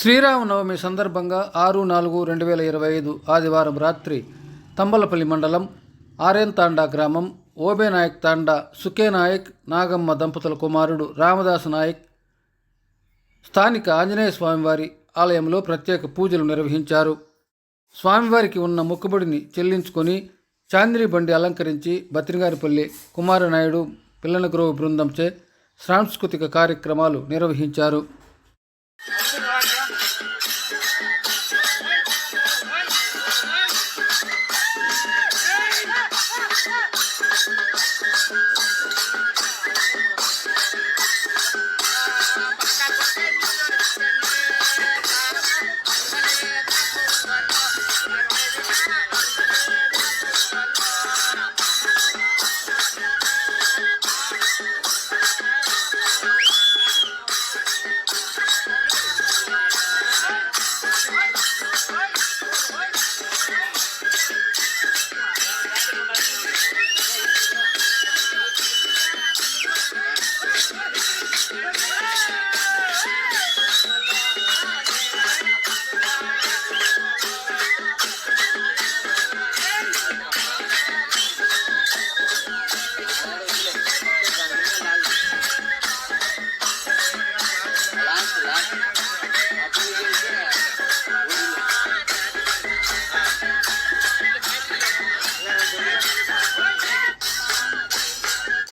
శ్రీరామనవమి సందర్భంగా 6/4/2025 ఆదివారం రాత్రి తంబలపల్లి మండలం ఆర్యన్ గ్రామం ఓబేనాయక్ తాండా సుఖేనాయక్ నాగమ్మ దంపతుల కుమారుడు రామదాస్ నాయక్ స్థానిక ఆంజనేయ స్వామివారి ఆలయంలో ప్రత్యేక పూజలు నిర్వహించారు. స్వామివారికి ఉన్న మొక్కుబడిని చెల్లించుకొని చాందిని బండి అలంకరించి బత్రిగారిపల్లి కుమారనాయుడు పిల్లనగ్రోవు బృందంచే సాంస్కృతిక కార్యక్రమాలు నిర్వహించారు.